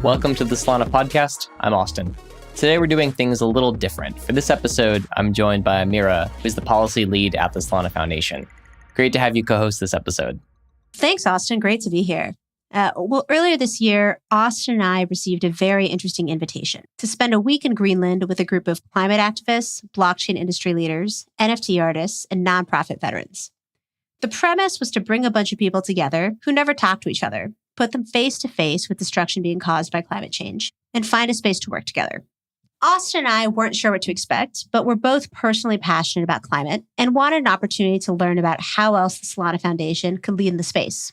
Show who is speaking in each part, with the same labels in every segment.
Speaker 1: Welcome to the Solana podcast. I'm Austin. Today we're doing things a little different. For this episode, I'm joined by Amira, who's the policy lead at the Solana Foundation. Great to have you co-host this episode.
Speaker 2: Thanks, Austin. Great to be here. Earlier this year, Austin and I received a very interesting invitation to spend a week in Greenland with a group of climate activists, blockchain industry leaders, NFT artists, and nonprofit veterans. The premise was to bring a bunch of people together who never talked to each other, put them face to face with destruction being caused by climate change, and find a space to work together. Austin and I weren't sure what to expect, but we're both personally passionate about climate and wanted an opportunity to learn about how else the Solana Foundation could lead in the space.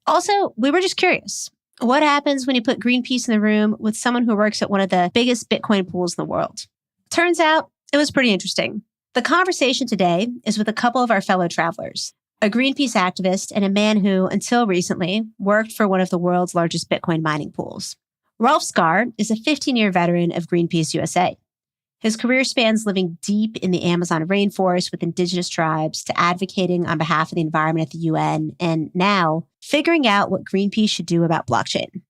Speaker 2: Also, we were just curious. What happens when you put Greenpeace in the room with someone who works at one of the biggest Bitcoin pools in the world? Turns out, it was pretty interesting. The conversation today is with a couple of our fellow travelers, a Greenpeace activist and a man who, until recently, worked for one of the world's largest Bitcoin mining pools. Rolf Scar is a 15-year veteran of Greenpeace USA. His career spans living deep in the Amazon rainforest with indigenous tribes to advocating on behalf of the environment at the UN, and now figuring out what Greenpeace should do about blockchain.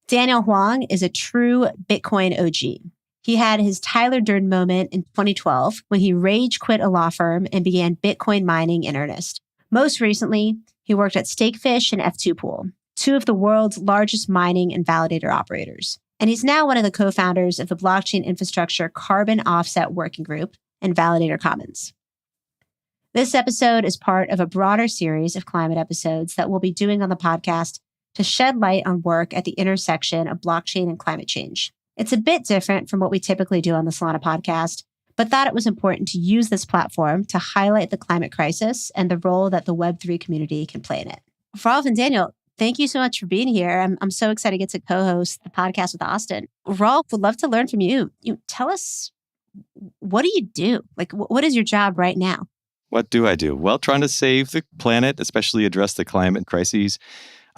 Speaker 2: Daniel Huang is a true Bitcoin OG. He had his Tyler Durden moment in 2012 when he rage quit a law firm and began Bitcoin mining in earnest. Most recently, he worked at Stakefish and F2 Pool, two of the world's largest mining and validator operators. And he's now one of the co-founders of the Blockchain Infrastructure Carbon Offset Working Group and Validator Commons. This episode is part of a broader series of climate episodes that we'll be doing on the podcast to shed light on work at the intersection of blockchain and climate change. It's a bit different from what we typically do on the Solana podcast, but thought it was important to use this platform to highlight the climate crisis and the role that the Web3 community can play in it. Rolf and Daniel, thank you so much for being here. I'm so excited to get to co-host the podcast with Austin. Rolf, would love to learn from you. Tell us, what do you do? What is your job right now?
Speaker 3: What do I do? Well, trying to save the planet, especially address the climate crises.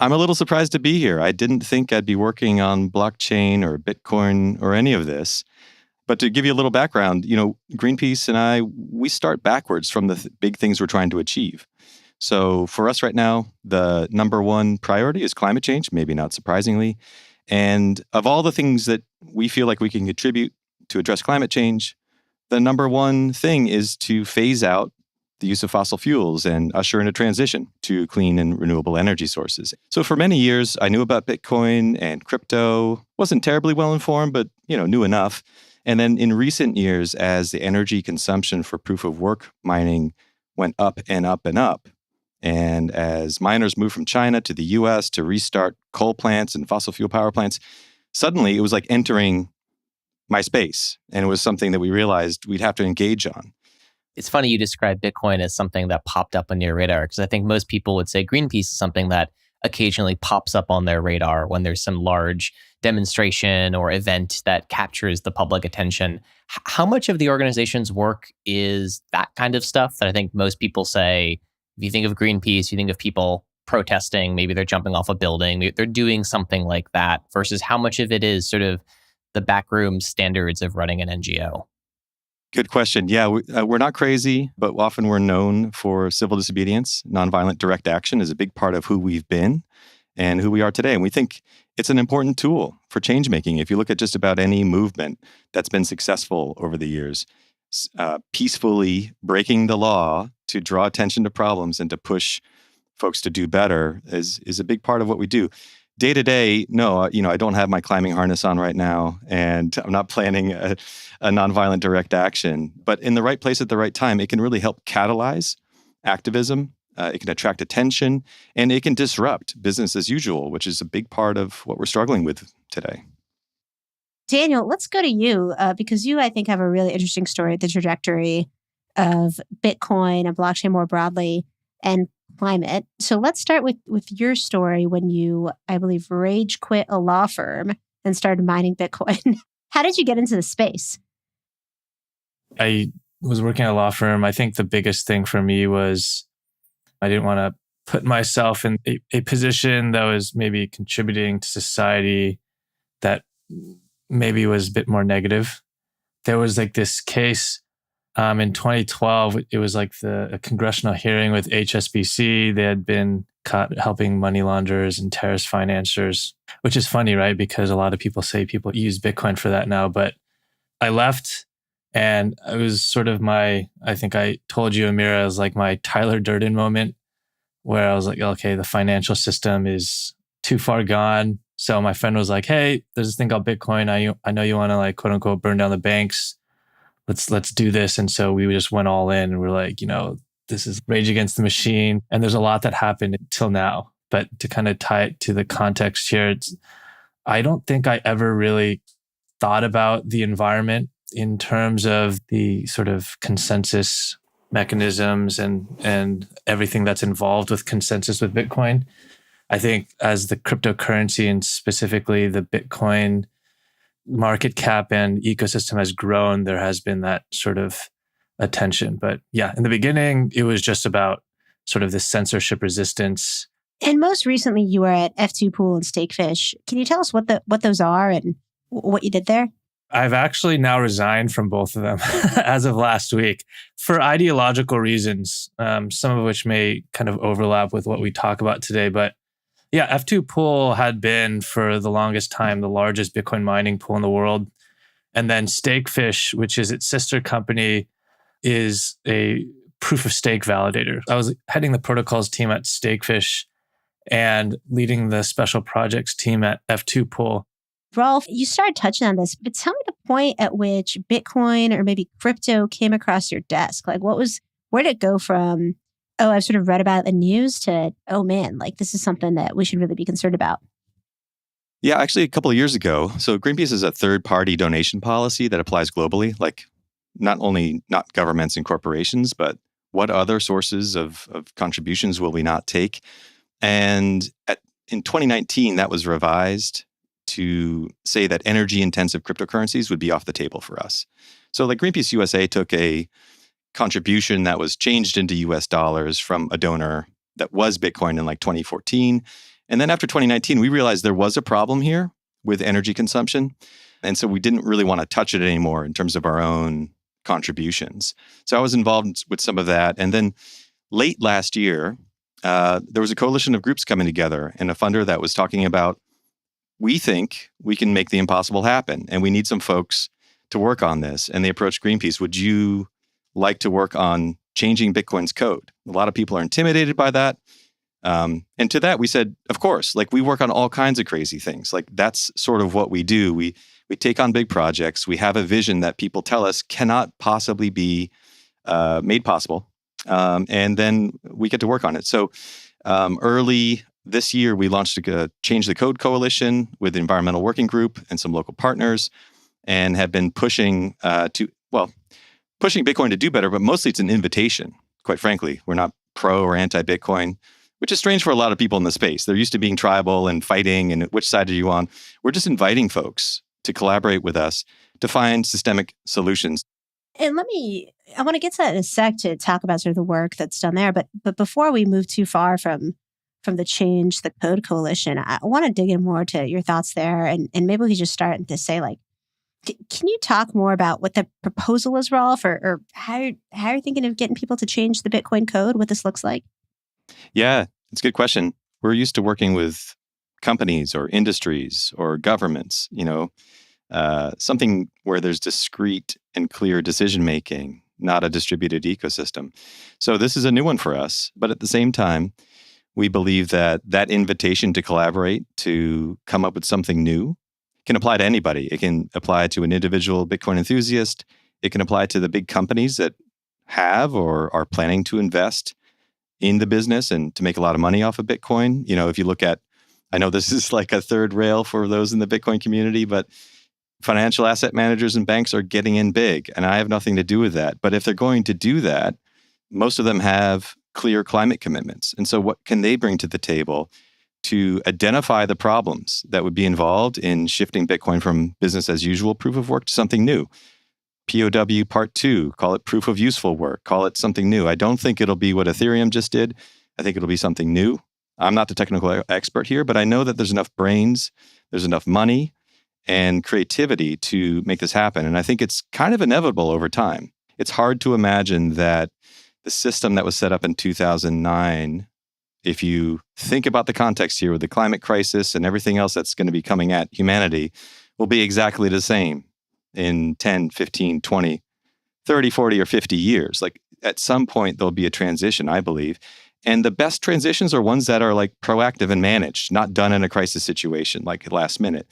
Speaker 3: I'm a little surprised to be here. I didn't think I'd be working on blockchain or Bitcoin or any of this. But to give you a little background, Greenpeace and we start backwards from the big things we're trying to achieve. So for us right now, the number one priority is climate change, maybe not surprisingly. And of all the things that we feel like we can contribute to address climate change, the number one thing is to phase out the use of fossil fuels and usher in a transition to clean and renewable energy sources. So for many years, I knew about Bitcoin and crypto, wasn't terribly well informed, but knew enough. And then in recent years, as the energy consumption for proof of work mining went up and up and up, and as miners moved from China to the US to restart coal plants and fossil fuel power plants, suddenly it was like entering my space. And it was something that we realized we'd have to engage on.
Speaker 1: It's funny you describe Bitcoin as something that popped up on your radar, because I think most people would say Greenpeace is something that occasionally pops up on their radar when there's some large demonstration or event that captures the public attention. How much of the organization's work is that kind of stuff that I think most people say, if you think of Greenpeace, you think of people protesting, maybe they're jumping off a building, maybe they're doing something like that, versus how much of it is sort of the backroom standards of running an NGO?
Speaker 3: Good question. Yeah, we're not crazy, but often we're known for civil disobedience. Nonviolent direct action is a big part of who we've been and who we are today. And we think it's an important tool for change making. If you look at just about any movement that's been successful over the years, peacefully breaking the law to draw attention to problems and to push folks to do better is a big part of what we do. Day to day, no, I don't have my climbing harness on right now, and I'm not planning a nonviolent direct action. But in the right place at the right time, it can really help catalyze activism. It can attract attention, and it can disrupt business as usual, which is a big part of what we're struggling with today.
Speaker 2: Daniel, let's go to you because you, I think, have a really interesting story, the trajectory of Bitcoin and blockchain more broadly and climate. So let's start with your story when you, I believe, rage quit a law firm and started mining Bitcoin. How did you get into the space?
Speaker 4: I was working at a law firm. I think the biggest thing for me was I didn't want to put myself in a position that was maybe contributing to society that maybe was a bit more negative. There was this case In 2012, it was like a congressional hearing with HSBC. They had been caught helping money launderers and terrorist financiers, which is funny, right? Because a lot of people say people use Bitcoin for that now. But I left, and it was sort of I think I told you, Amira, it was like my Tyler Durden moment, where I was like, okay, the financial system is too far gone. So my friend was like, hey, there's this thing called Bitcoin. I know you want to like, quote unquote, burn down the banks. Let's do this. And so we just went all in, and we're like, this is Rage Against the Machine. And there's a lot that happened till now. But to kind of tie it to the context here, I don't think I ever really thought about the environment in terms of the sort of consensus mechanisms and everything that's involved with consensus with Bitcoin. I think as the cryptocurrency and specifically the Bitcoin market cap and ecosystem has grown, there has been that sort of attention. But yeah, in the beginning, it was just about sort of this censorship resistance.
Speaker 2: And most recently, you were at F2 Pool and Stakefish. Can you tell us what those are and what you did there?
Speaker 4: I've actually now resigned from both of them as of last week for ideological reasons, some of which may kind of overlap with what we talk about today. But yeah, F2 Pool had been for the longest time the largest Bitcoin mining pool in the world. And then Stakefish, which is its sister company, is a proof of stake validator. I was heading the protocols team at Stakefish and leading the special projects team at F2 Pool.
Speaker 2: Rolf, you started touching on this, but tell me the point at which Bitcoin or maybe crypto came across your desk. Like where did it go from, oh, I've sort of read about it in the news to, oh man, like this is something that we should really be concerned about?
Speaker 3: Yeah, actually a couple of years ago. So Greenpeace is a third-party donation policy that applies globally, like not governments and corporations, but what other sources of contributions will we not take? And in 2019, that was revised to say that energy-intensive cryptocurrencies would be off the table for us. So like Greenpeace USA took a contribution that was changed into US dollars from a donor that was Bitcoin in like 2014. And then after 2019, we realized there was a problem here with energy consumption. And so we didn't really want to touch it anymore in terms of our own contributions. So I was involved with some of that. And then late last year, there was a coalition of groups coming together and a funder that was talking about, we think we can make the impossible happen and we need some folks to work on this. And they approached Greenpeace, would you like to work on changing Bitcoin's code? A lot of people are intimidated by that. And to that, we said, of course, like we work on all kinds of crazy things. Like that's sort of what we do. We take on big projects. We have a vision that people tell us cannot possibly be made possible. And then we get to work on it. So early this year, we launched a Change the Code Coalition with the Environmental Working Group and some local partners and have been pushing Bitcoin to do better, but mostly it's an invitation, quite frankly. We're not pro or anti-Bitcoin, which is strange for a lot of people in the space. They're used to being tribal and fighting and which side are you on? We're just inviting folks to collaborate with us to find systemic solutions.
Speaker 2: And I want to get to that in a sec to talk about sort of the work that's done there. But before we move too far from the Change the Code Coalition, I want to dig in more to your thoughts there. And maybe we could just start to say, like, can you talk more about what the proposal is, Rolf, or how you're thinking of getting people to change the Bitcoin code, what this looks like?
Speaker 3: Yeah, it's a good question. We're used to working with companies or industries or governments, something where there's discrete and clear decision-making, not a distributed ecosystem. So this is a new one for us. But at the same time, we believe that invitation to collaborate, to come up with something new, can apply to anybody. It can apply to an individual Bitcoin enthusiast. It can apply to the big companies that have or are planning to invest in the business and to make a lot of money off of Bitcoin. If you look at, I know this is like a third rail for those in the Bitcoin community, but financial asset managers and banks are getting in big, and I have nothing to do with that. But if they're going to do that, most of them have clear climate commitments. And so what can they bring to the table to identify the problems that would be involved in shifting Bitcoin from business as usual proof of work to something new? POW Part 2, call it proof of useful work, call it something new. I don't think it'll be what Ethereum just did. I think it'll be something new. I'm not the technical expert here, but I know that there's enough brains, there's enough money and creativity to make this happen. And I think it's kind of inevitable over time. it's hard to imagine that the system that was set up in 2009, if you think about the context here with the climate crisis and everything else that's going to be coming at humanity, will be exactly the same in 10, 15, 20, 30, 40, or 50 years. Like at some point, there'll be a transition, I believe. And the best transitions are ones that are like proactive and managed, not done in a crisis situation, like last minute.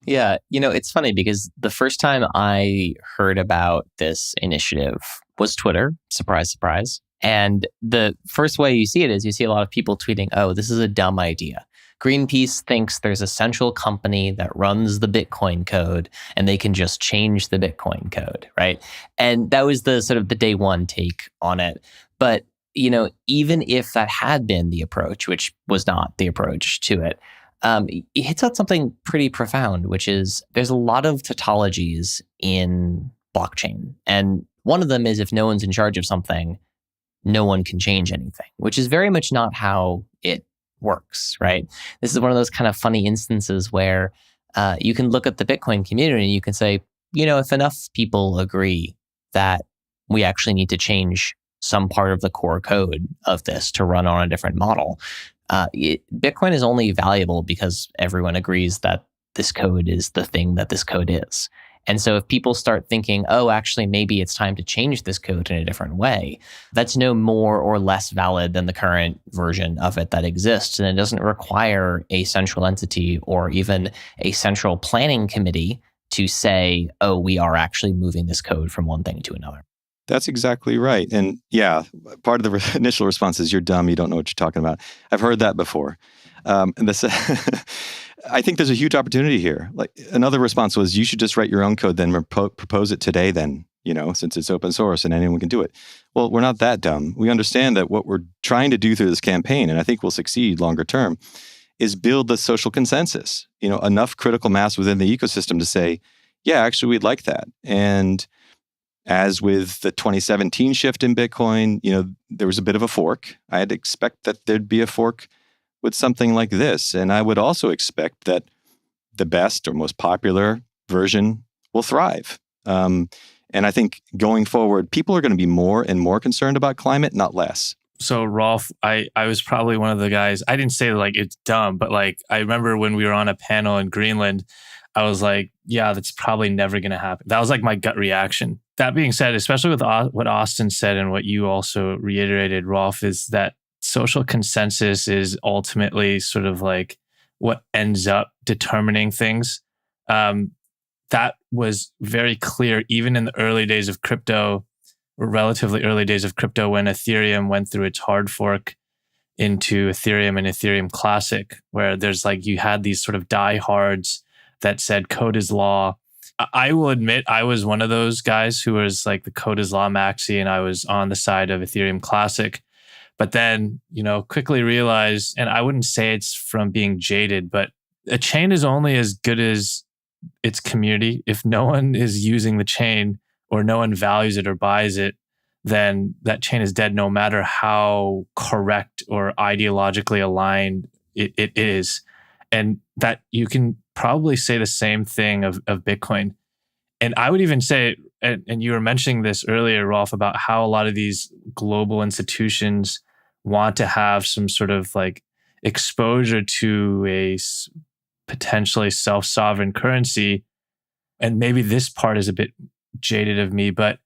Speaker 1: Yeah, it's funny because the first time I heard about this initiative was Twitter. Surprise, surprise. And the first way you see it is you see a lot of people tweeting, oh, this is a dumb idea. Greenpeace thinks there's a central company that runs the Bitcoin code and they can just change the Bitcoin code, right? And that was the sort of the day one take on it. But, even if that had been the approach, which was not the approach to it, it hits out something pretty profound, which is there's a lot of tautologies in blockchain. And one of them is if no one's in charge of something, no one can change anything, which is very much not how it works, right? This is one of those kind of funny instances where you can look at the Bitcoin community and you can say, if enough people agree that we actually need to change some part of the core code of this to run on a different model, Bitcoin is only valuable because everyone agrees that this code is the thing that this code is. And so if people start thinking, oh, actually, maybe it's time to change this code in a different way, that's no more or less valid than the current version of it that exists. And it doesn't require a central entity or even a central planning committee to say, oh, we are actually moving this code from one thing to another.
Speaker 3: That's exactly right. And yeah, part of the initial response is you're dumb, you don't know what you're talking about. I've heard that before. And this, I think there's a huge opportunity here. Like another response was, you should just write your own code, then propose it today then, since it's open source and anyone can do it. Well, we're not that dumb. We understand that what we're trying to do through this campaign, and I think we'll succeed longer term, is build the social consensus, enough critical mass within the ecosystem to say, yeah, actually, we'd like that. And as with the 2017 shift in Bitcoin, there was a bit of a fork. I'd expect that there'd be a fork with something like this. And I would also expect that the best or most popular version will thrive. And I think going forward, people are going to be more and more concerned about climate, not less.
Speaker 4: So Rolf, I was probably one of the guys, I didn't say like it's dumb, but like I remember when we were on a panel in Greenland, I was like, yeah, that's probably never going to happen. That was like my gut reaction. That being said, especially with what Austin said and what you also reiterated, Rolf, is that social consensus is ultimately sort of like what ends up determining things. That was very clear even in the early days of crypto, or relatively early days of crypto, when Ethereum went through its hard fork into Ethereum and Ethereum Classic, where there's like you had these sort of diehards that said code is law. I will admit I was one of those guys who was like the code is law maxi, and I was on the side of Ethereum Classic. But then, quickly realized, and I wouldn't say it's from being jaded, but a chain is only as good as its community. If no one is using the chain or no one values it or buys it, then that chain is dead no matter how correct or ideologically aligned it is. And that you can probably say the same thing of Bitcoin. And I would even say, and you were mentioning this earlier, Rolf, about how a lot of these global institutions want to have some sort of like exposure to a potentially self-sovereign currency. And maybe this part is a bit jaded of me, but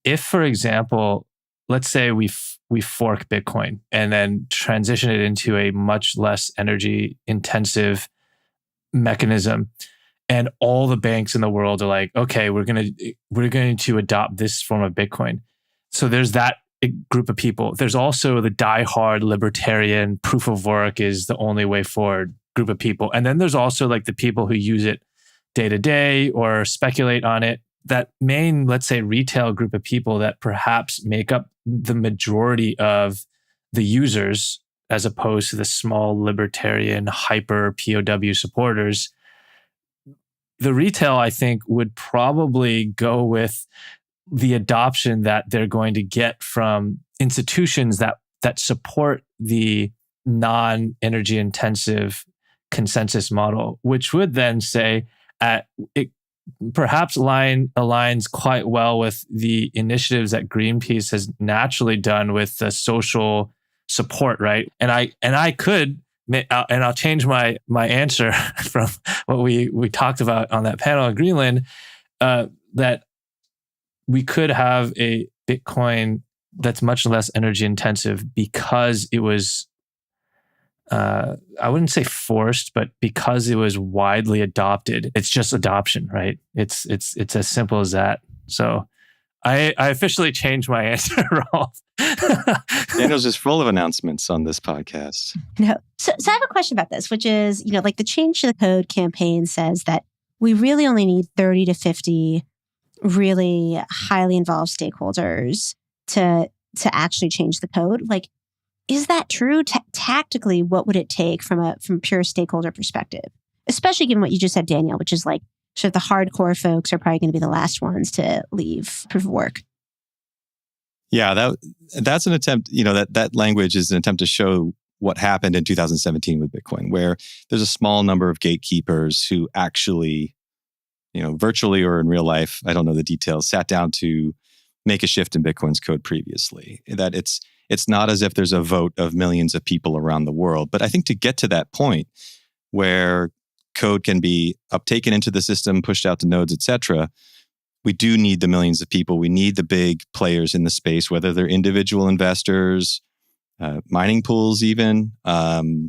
Speaker 4: if, for example, let's say we fork Bitcoin and then transition it into a much less energy intensive mechanism, and all the banks in the world are like, okay, we're going to adopt this form of Bitcoin. So there's that group of people. There's also the diehard libertarian proof of work is the only way forward group of people. And then there's also like the people who use it day to day or speculate on it. That main, let's say, retail group of people that perhaps make up the majority of the users, as opposed to the small libertarian hyper POW supporters. The retail, I think, would probably go with the adoption that they're going to get from institutions that support the non-energy intensive consensus model, which would then say perhaps aligns quite well with the initiatives that Greenpeace has naturally done with the social support, right? And I could, and I'll change my answer from what we talked about on that panel in Greenland, that we could have a Bitcoin that's much less energy intensive because it was, I wouldn't say forced, but because it was widely adopted. It's just adoption, right? It's as simple as that. So I officially changed my answer, Rolf.
Speaker 3: Daniel's just full of announcements on this podcast.
Speaker 2: No. So I have a question about this, which is, like the Change to the Code campaign says that we really only need 30 to 50 really highly involved stakeholders to actually change the code. Like, is that true? Tactically, what would it take from a pure stakeholder perspective? Especially given what you just said, Daniel, which is like, sort of the hardcore folks are probably going to be the last ones to leave proof of work.
Speaker 3: Yeah, that's an attempt, that language is an attempt to show what happened in 2017 with Bitcoin, where there's a small number of gatekeepers who actually, virtually or in real life, I don't know the details, sat down to make a shift in Bitcoin's code previously. That it's not as if there's a vote of millions of people around the world. But I think to get to that point where code can be uptaken into the system, pushed out to nodes, et cetera, we do need the millions of people. We need the big players in the space, whether they're individual investors, mining pools even, the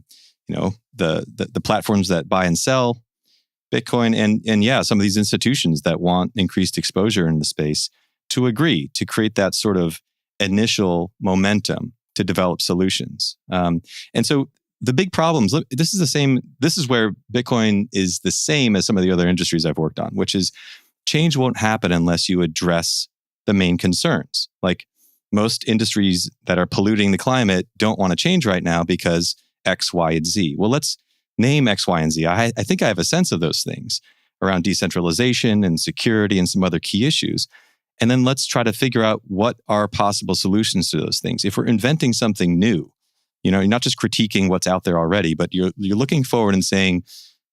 Speaker 3: platforms that buy and sell Bitcoin, and some of these institutions that want increased exposure in the space to agree to create that sort of initial momentum to develop solutions. And so the big problems, this is where Bitcoin is the same as some of the other industries I've worked on, which is change won't happen unless you address the main concerns. Like most industries that are polluting the climate don't want to change right now because X, Y, and Z. Well, let's name X, Y, and Z. I think I have a sense of those things around decentralization and security and some other key issues. And then let's try to figure out what are possible solutions to those things. If we're inventing something new, you're not just critiquing what's out there already, but you're looking forward and saying,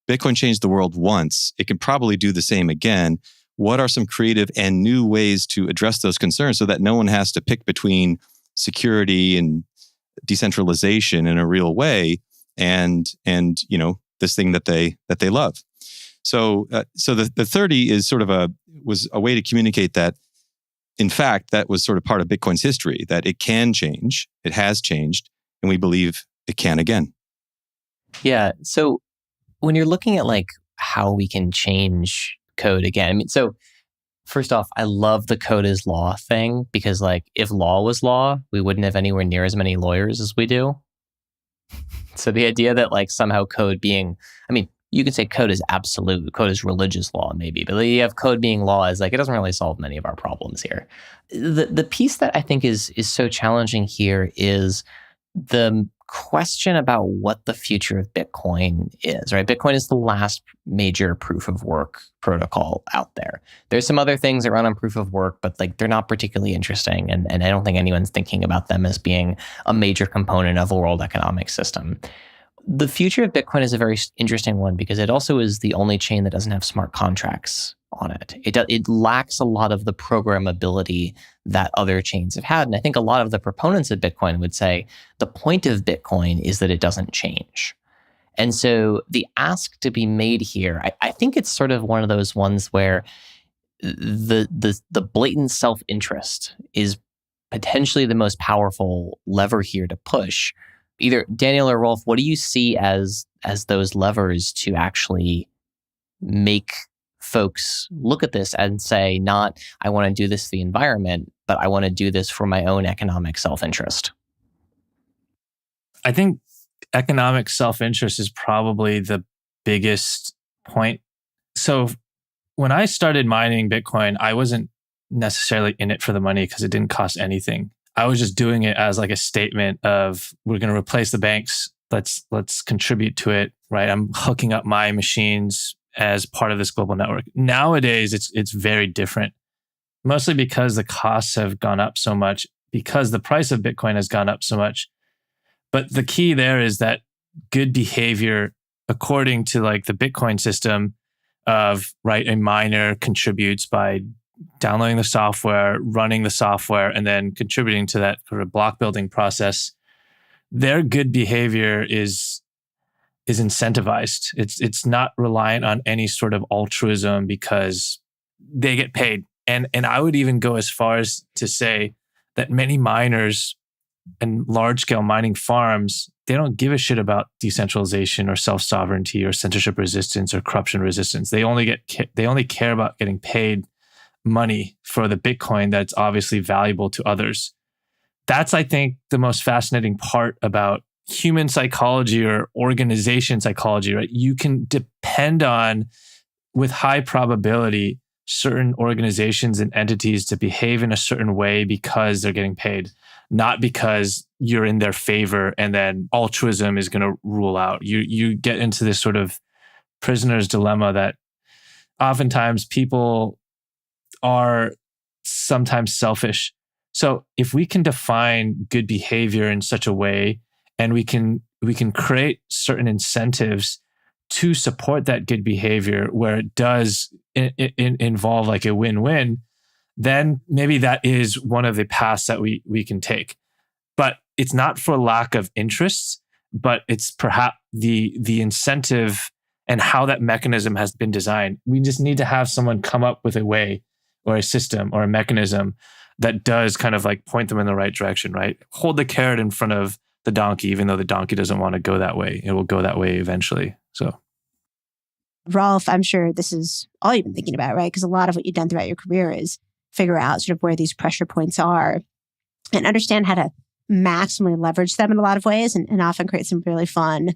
Speaker 3: Bitcoin changed the world once. It can probably do the same again. What are some creative and new ways to address those concerns so that no one has to pick between security and decentralization in a real way and this thing that they love. So the 30 is sort of was a way to communicate that, in fact, that was sort of part of Bitcoin's history, that it can change, it has changed, and we believe it can again.
Speaker 1: Yeah. So when you're looking at like how we can change code again, so first off, I love the code is law thing because like if law was law, we wouldn't have anywhere near as many lawyers as we do. So the idea that like somehow code being, you could say code is absolute, code is religious law maybe, but the idea of code being law is like, it doesn't really solve many of our problems here. The piece that I think is so challenging here is the question about what the future of Bitcoin is, right? Bitcoin is the last major proof of work protocol out there. There's some other things that run on proof of work, but like they're not particularly interesting. And I don't think anyone's thinking about them as being a major component of a world economic system. The future of Bitcoin is a very interesting one because it also is the only chain that doesn't have smart contracts on it. It lacks a lot of the programmability that other chains have had. And I think a lot of the proponents of Bitcoin would say the point of Bitcoin is that it doesn't change. And so the ask to be made here, I think it's sort of one of those ones where the blatant self-interest is potentially the most powerful lever here to push. Either Daniel or Rolf, what do you see as those levers to actually make folks look at this and say, not, I want to do this for the environment, but I want to do this for my own economic self-interest?
Speaker 4: I think economic self-interest is probably the biggest point. So when I started mining Bitcoin, I wasn't necessarily in it for the money because it didn't cost anything. I was just doing it as like a statement of, we're going to replace the banks. Let's contribute to it, right? I'm hooking up my machines as part of this global network. Nowadays, it's very different, mostly because the costs have gone up so much, because the price of Bitcoin has gone up so much. But the key there is that good behavior, according to like the Bitcoin system, of, right, a miner contributes by downloading the software, running the software, and then contributing to that sort of block building process. Their good behavior is incentivized. It's not reliant on any sort of altruism because they get paid. And I would even go as far as to say that many miners and large scale mining farms, they don't give a shit about decentralization or self-sovereignty or censorship resistance or corruption resistance. They only care about getting paid money for the Bitcoin that's obviously valuable to others. That's, I think, the most fascinating part about human psychology or organization psychology, right? You can depend on, with high probability, certain organizations and entities to behave in a certain way because they're getting paid, not because you're in their favor and then altruism is going to rule out. You get into this sort of prisoner's dilemma that oftentimes people are sometimes selfish. So if we can define good behavior in such a way, and we can create certain incentives to support that good behavior where it does involve like a win-win, then maybe that is one of the paths that we can take. But it's not for lack of interests, but it's perhaps the incentive and how that mechanism has been designed. We just need to have someone come up with a way or a system or a mechanism that does kind of like point them in the right direction, right? Hold the carrot in front of the donkey, even though the donkey doesn't want to go that way. It will go that way eventually. So,
Speaker 2: Rolf, I'm sure this is all you've been thinking about, right? Because a lot of what you've done throughout your career is figure out sort of where these pressure points are and understand how to maximally leverage them in a lot of ways and often create some really fun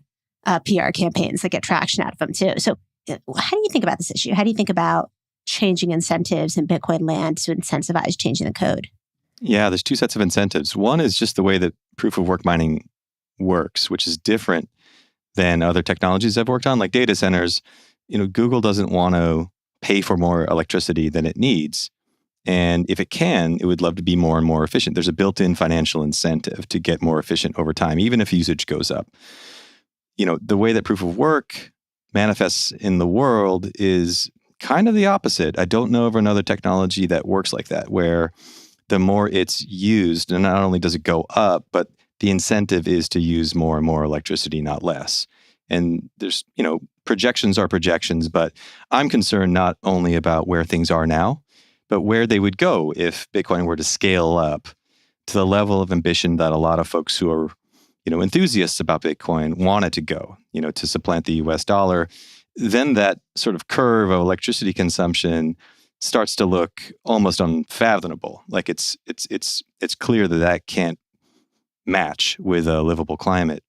Speaker 2: PR campaigns that get traction out of them too. So how do you think about this issue? How do you think about changing incentives in Bitcoin land to incentivize changing the code?
Speaker 3: Yeah, there's two sets of incentives. One is just the way that proof of work mining works, which is different than other technologies I've worked on, like data centers. Google doesn't want to pay for more electricity than it needs. And if it can, it would love to be more and more efficient. There's a built-in financial incentive to get more efficient over time, even if usage goes up. The way that proof of work manifests in the world is kind of the opposite. I don't know of another technology that works like that, where the more it's used, and not only does it go up, but the incentive is to use more and more electricity, not less. And there's, projections are projections, but I'm concerned not only about where things are now, but where they would go if Bitcoin were to scale up to the level of ambition that a lot of folks who are, enthusiasts about Bitcoin want it to go, to supplant the US dollar. Then that sort of curve of electricity consumption starts to look almost unfathomable. Like it's clear that can't match with a livable climate.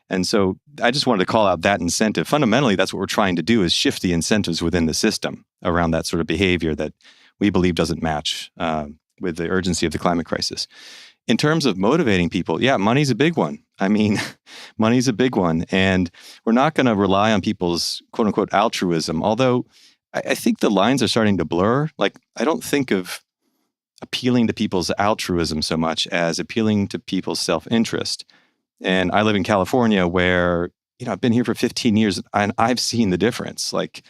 Speaker 3: And so I just wanted to call out that incentive. Fundamentally, that's what we're trying to do, is shift the incentives within the system around that sort of behavior that we believe doesn't match with the urgency of the climate crisis. In terms of motivating people, yeah, money's a big one. I mean, money's a big one. And we're not going to rely on people's quote unquote altruism, although I think the lines are starting to blur. Like, I don't think of appealing to people's altruism so much as appealing to people's self-interest. And I live in California where, I've been here for 15 years and I've seen the difference. Like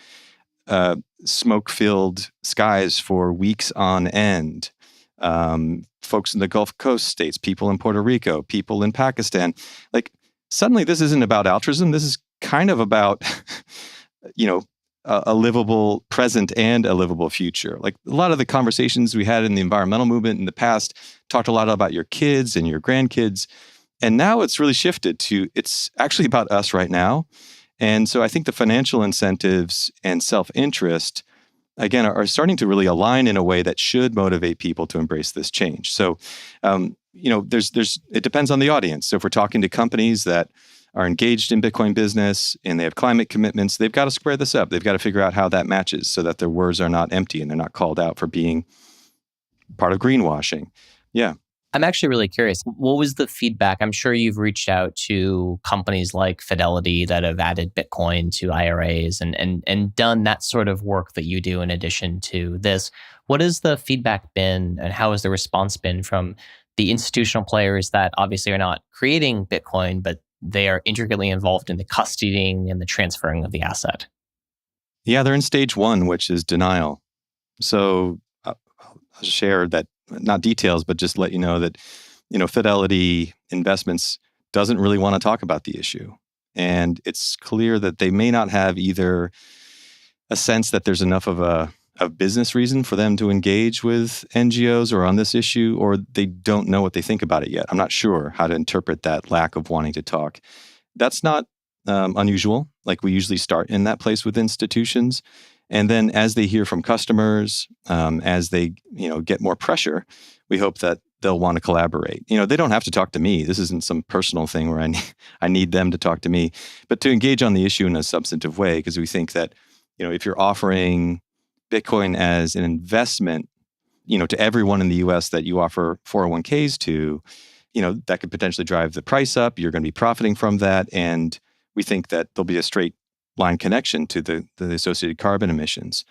Speaker 3: smoke-filled skies for weeks on end. Folks in the Gulf Coast states, people in Puerto Rico, people in Pakistan. Like, suddenly this isn't about altruism. This is kind of about, a livable present and a livable future. Like, a lot of the conversations we had in the environmental movement in the past talked a lot about your kids and your grandkids. And now it's really shifted to, it's actually about us right now. And so I think the financial incentives and self-interest, again, are starting to really align in a way that should motivate people to embrace this change. So, it depends on the audience. So if we're talking to companies that are engaged in Bitcoin business and they have climate commitments, they've got to square this up. They've got to figure out how that matches so that their words are not empty and they're not called out for being part of greenwashing. Yeah.
Speaker 1: I'm actually really curious. What was the feedback? I'm sure you've reached out to companies like Fidelity that have added Bitcoin to IRAs and done that sort of work that you do in addition to this. What has the feedback been and how has the response been from the institutional players that obviously are not creating Bitcoin, but they are intricately involved in the custodying and the transferring of the asset?
Speaker 3: Yeah, they're in stage one, which is denial. So I'll share that, not details, but just let you know that, Fidelity Investments doesn't really want to talk about the issue. And it's clear that they may not have either a sense that there's enough of a business reason for them to engage with NGOs or on this issue, or they don't know what they think about it yet. I'm not sure how to interpret that lack of wanting to talk. That's not unusual. Like, we usually start in that place with institutions. And then as they hear from customers, as they get more pressure, we hope that they'll want to collaborate. They don't have to talk to me. This isn't some personal thing where I need them to talk to me, but to engage on the issue in a substantive way, because we think that if you're offering Bitcoin as an investment, to everyone in the US that you offer 401ks to, that could potentially drive the price up. You're going to be profiting from that. And we think that there'll be a straight line connection to the associated carbon emissions.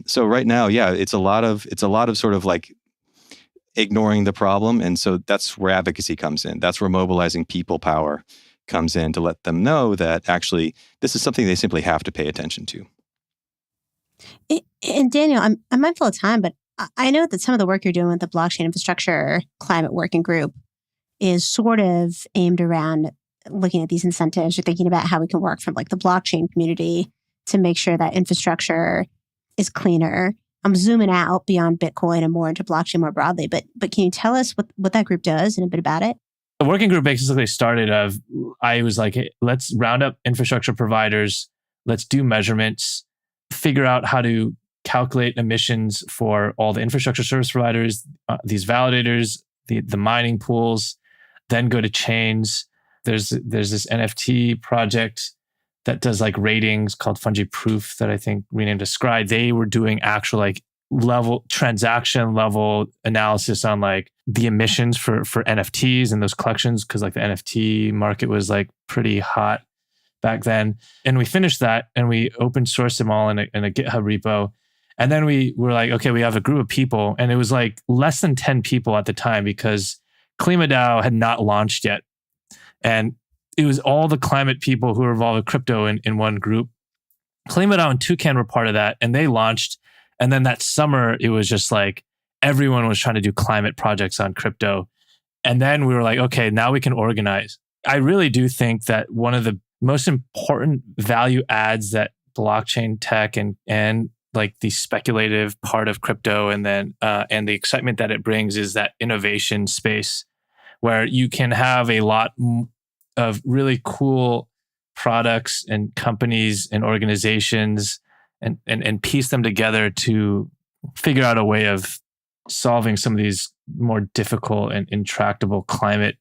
Speaker 3: So right now, yeah, it's a lot of sort of like ignoring the problem. And so that's where advocacy comes in. That's where mobilizing people power comes in, to let them know that actually this is something they simply have to pay attention to.
Speaker 2: And Daniel, I'm mindful of time, but I know that some of the work you're doing with the Blockchain Infrastructure Climate Working Group is sort of aimed around looking at these incentives or thinking about how we can work from like the blockchain community to make sure that infrastructure is cleaner. I'm zooming out beyond Bitcoin and more into blockchain more broadly, but can you tell us what that group does and a bit about it?
Speaker 4: The working group basically started I was like, hey, let's round up infrastructure providers, let's do measurements, figure out how to calculate emissions for all the infrastructure service providers, these validators, the mining pools, then go to chains. There's this NFT project that does like ratings called Fungi Proof that I think renamed to Scry. They were doing actual like transaction level analysis on like the emissions for NFTs and those collections, because like the NFT market was like pretty hot back then. And we finished that and we open sourced them all in a GitHub repo. And then we were like, okay, we have a group of people. And it was like less than 10 people at the time because KlimaDAO had not launched yet. And it was all the climate people who were involved with crypto in one group. KlimaDAO and Toucan were part of that, and they launched. And then that summer, it was just like everyone was trying to do climate projects on crypto. And then we were like, okay, now we can organize. I really do think that one of the most important value adds that blockchain tech and like the speculative part of crypto and then and the excitement that it brings is that innovation space where you can have a lot of really cool products and companies and organizations and piece them together to figure out a way of solving some of these more difficult and intractable climate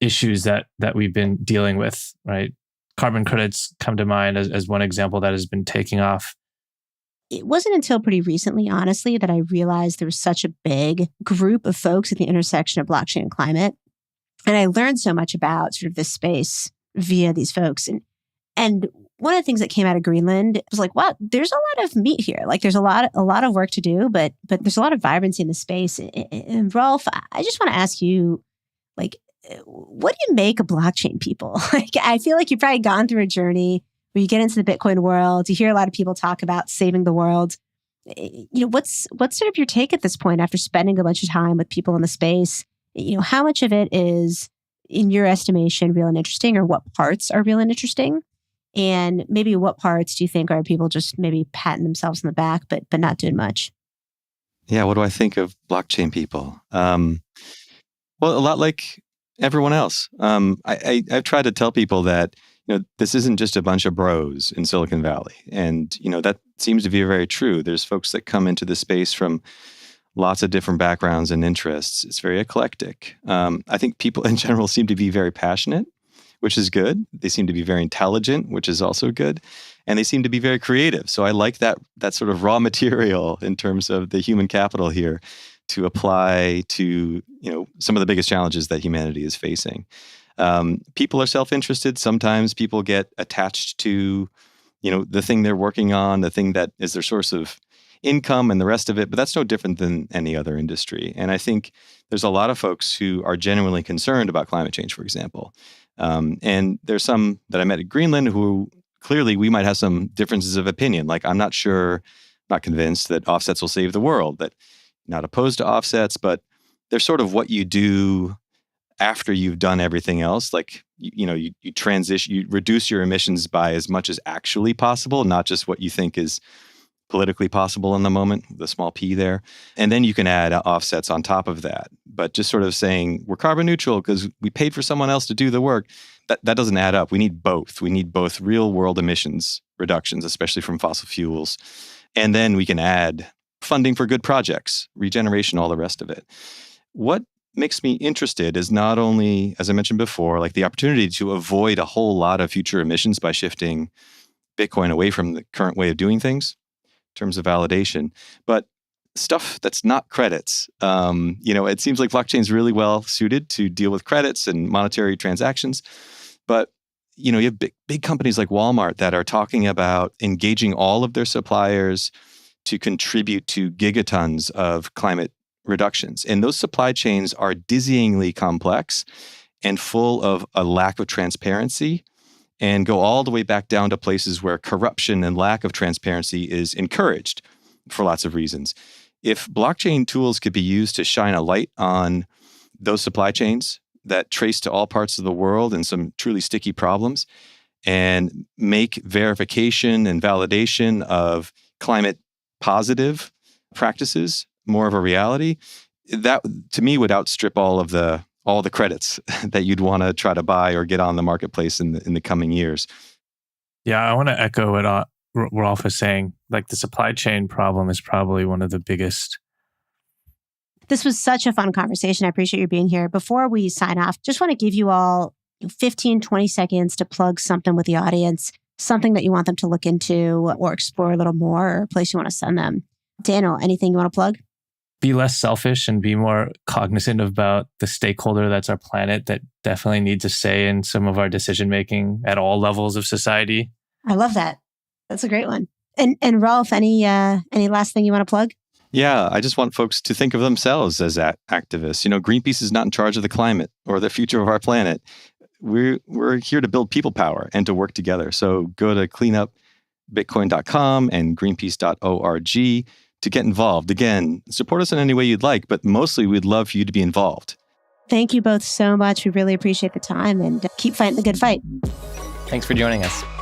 Speaker 4: issues that we've been dealing with, right? Carbon credits come to mind as one example that has been taking off.
Speaker 2: It wasn't until pretty recently, honestly, that I realized there was such a big group of folks at the intersection of blockchain and climate. And I learned so much about sort of this space via these folks. And one of the things that came out of Greenland was like, wow, there's a lot of meat here. Like there's a lot of work to do, but there's a lot of vibrancy in the space. And Rolf, I just want to ask you, like, what do you make of blockchain people? Like, I feel like you've probably gone through a journey where you get into the Bitcoin world, you hear a lot of people talk about saving the world. What's sort of your take at this point after spending a bunch of time with people in the space? How much of it is, in your estimation, real and interesting, or what parts are real and interesting? And maybe what parts do you think are people just maybe patting themselves on the back, but not doing much?
Speaker 3: Yeah, what do I think of blockchain people? Well, a lot like everyone else. I've tried to tell people that this isn't just a bunch of bros in Silicon Valley, and that seems to be very true. There's folks that come into the space from lots of different backgrounds and interests. It's very eclectic. I think people in general seem to be very passionate, which is good. They seem to be very intelligent, which is also good. And they seem to be very creative. So I like that sort of raw material in terms of the human capital here to apply to some of the biggest challenges that humanity is facing. People are self-interested. Sometimes people get attached to the thing they're working on, the thing that is their source of income and the rest of it, but that's no different than any other industry. And I think there's a lot of folks who are genuinely concerned about climate change, for example. And there's some that I met at Greenland who clearly we might have some differences of opinion. Like, I'm not convinced that offsets will save the world, that not opposed to offsets, but they're sort of what you do after you've done everything else. Like, you transition, you reduce your emissions by as much as actually possible, not just what you think is politically possible in the moment, the small p there. And then you can add offsets on top of that. But just sort of saying we're carbon neutral because we paid for someone else to do the work, that doesn't add up. We need both. We need both real world emissions reductions, especially from fossil fuels. And then we can add funding for good projects, regeneration, all the rest of it. What makes me interested is not only, as I mentioned before, like the opportunity to avoid a whole lot of future emissions by shifting Bitcoin away from the current way of doing things in terms of validation, but stuff that's not credits. It seems like blockchain is really well suited to deal with credits and monetary transactions. But, you have big companies like Walmart that are talking about engaging all of their suppliers to contribute to gigatons of climate reductions. And those supply chains are dizzyingly complex and full of a lack of transparency, and go all the way back down to places where corruption and lack of transparency is encouraged for lots of reasons. If blockchain tools could be used to shine a light on those supply chains that trace to all parts of the world and some truly sticky problems, and make verification and validation of climate positive practices more of a reality, that to me would outstrip all the credits that you'd want to try to buy or get on the marketplace in the coming years.
Speaker 4: Yeah, I want to echo what Rolf was saying. Like, the supply chain problem is probably one of the biggest.
Speaker 2: This was such a fun conversation. I appreciate you being here. Before we sign off, just want to give you all 15, 20 seconds to plug something with the audience, something that you want them to look into or explore a little more, or a place you want to send them. Daniel, anything you want to plug?
Speaker 4: Be less selfish and be more cognizant about the stakeholder that's our planet, that definitely needs a say in some of our decision making at all levels of society.
Speaker 2: I love that. That's a great one. And Rolf, any last thing you want to plug?
Speaker 3: Yeah, I just want folks to think of themselves as activists. Greenpeace is not in charge of the climate or the future of our planet. We're here to build people power and to work together. So go to cleanupbitcoin.com and greenpeace.org to get involved. Again, support us in any way you'd like, but mostly we'd love for you to be involved.
Speaker 2: Thank you both so much. We really appreciate the time, and keep fighting the good fight.
Speaker 1: Thanks for joining us.